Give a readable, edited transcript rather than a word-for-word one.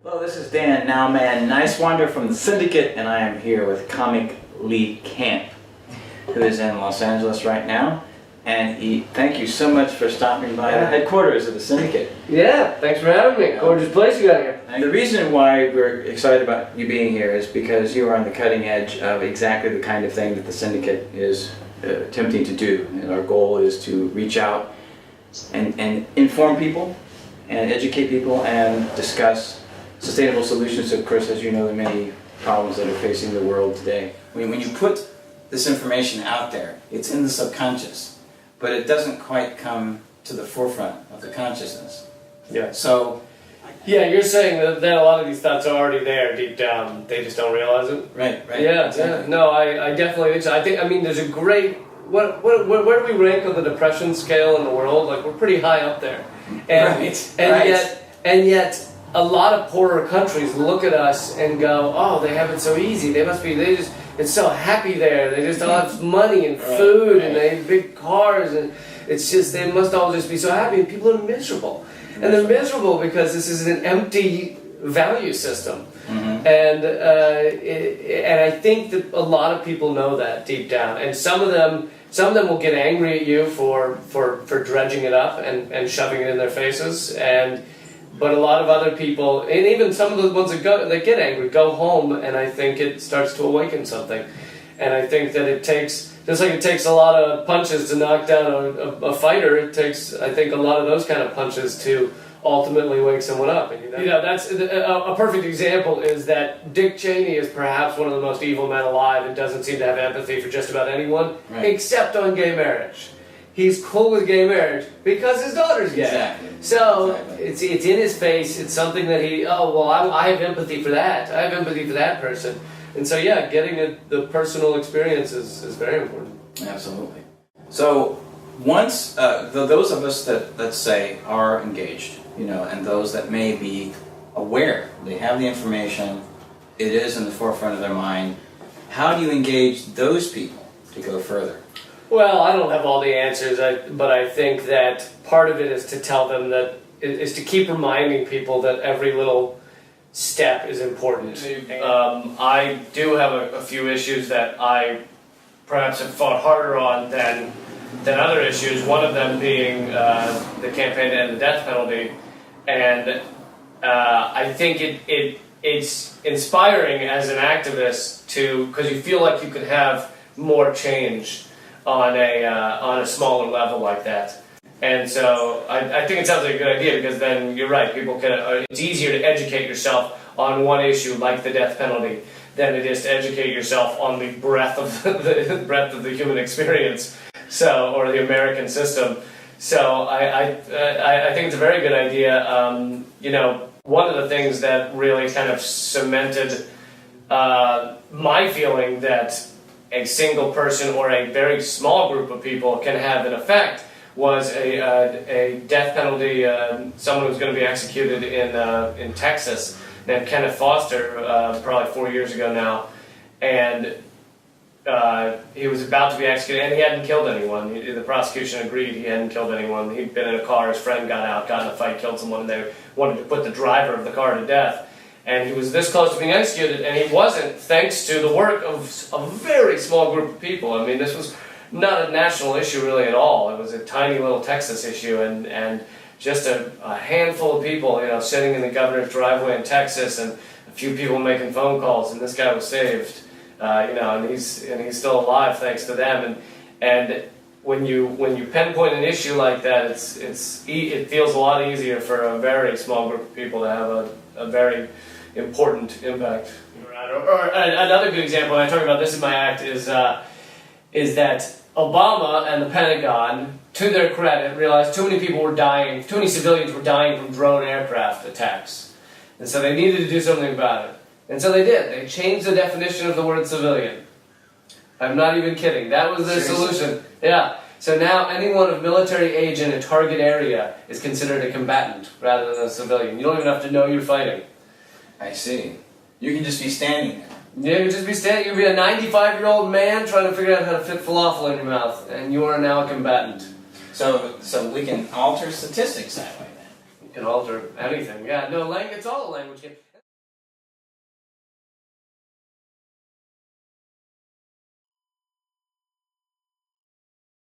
Hello, this is Dan Nowman Niswander from The Syndicate, and I am here with comic Lee Camp, who is in Los Angeles right now. And thank you so much for stopping by the headquarters of The Syndicate. Yeah, thanks for having me. Gorgeous place you got here. And the reason why we're excited about you being here is because you are on the cutting edge of exactly the kind of thing that The Syndicate is attempting to do. And our goal is to reach out and inform people and educate people and discuss sustainable solutions to, of course, as you know, the many problems that are facing the world today. When you put this information out there, it's in the subconscious, but it doesn't quite come to the forefront of the consciousness. Yeah. So, yeah, you're saying that a lot of these thoughts are already there deep down. They just don't realize it. right. Yeah, exactly. yeah. No, I definitely think so. I mean, there's a great. Where do we rank on the depression scale in the world? Like, we're pretty high up there. And yet, a lot of poorer countries look at us and go, "Oh, they have it so easy. It's so happy there. They just all have money and food and they have big cars, and it's just they must all just be so happy." And people are miserable, and they're miserable because this is an empty value system. And I think that a lot of people know that deep down, and some of them will get angry at you for dredging it up and shoving it in their faces, but a lot of other people, and even some of the ones that get angry, go home, and I think it starts to awaken something. And I think that it takes, just like it takes a lot of punches to knock down a fighter, it takes, I think, a lot of those kind of punches to ultimately wake someone up. And that's a perfect example is that Dick Cheney is perhaps one of the most evil men alive and doesn't seem to have empathy for just about anyone, except on gay marriage. He's cool with gay marriage because his daughter's gay. Exactly. So it's in his face. It's something that I have empathy for that. I have empathy for that person. And so yeah, getting the personal experience is very important. Absolutely. So once those of us that, let's say, are engaged, and those that may be aware, they have the information, it is in the forefront of their mind, how do you engage those people to go further? Well, I don't have all the answers, but I think that part of it is to tell them is to keep reminding people that every little step is important. I do have a few issues that I perhaps have fought harder on than other issues, one of them being the campaign to end the death penalty. And I think it's inspiring as an activist because you feel like you could have more change on a smaller level like that. And so I think it sounds like a good idea because then you're right, people it's easier to educate yourself on one issue like the death penalty than it is to educate yourself on the breadth of the human experience, or the American system. So I think it's a very good idea. One of the things that really kind of cemented my feeling that a single person or a very small group of people can have an effect was a death penalty. Someone who's going to be executed in Texas named Kenneth Foster, probably 4 years ago now, and he was about to be executed, and he hadn't killed anyone. The prosecution agreed he hadn't killed anyone. He'd been in a car, his friend got in a fight, killed someone, and they wanted to put the driver of the car to death. And he was this close to being executed, and he wasn't, thanks to the work of a very small group of people. I mean, this was not a national issue really at all. It was a tiny little Texas issue, and just a handful of people, sitting in the governor's driveway in Texas, and a few people making phone calls, and this guy was saved. And he's still alive thanks to them. And when you pinpoint an issue like that, it feels a lot easier for a very small group of people to have a very important impact. Or another good example, and I talk about this in my act, is that Obama and the Pentagon, to their credit, realized too many civilians were dying from drone aircraft attacks. And so they needed to do something about it. And so they did. They changed the definition of the word civilian. I'm not even kidding. That was their solution. Yeah. So now anyone of military age in a target area is considered a combatant rather than a civilian. You don't even have to know you're fighting. I see. You can just be standing there. Yeah, you can just be standing. You'll be a 95-year-old man trying to figure out how to fit falafel in your mouth, and you are now a combatant. So we can alter statistics that way then. You can alter anything. Yeah, no, it's all a language game.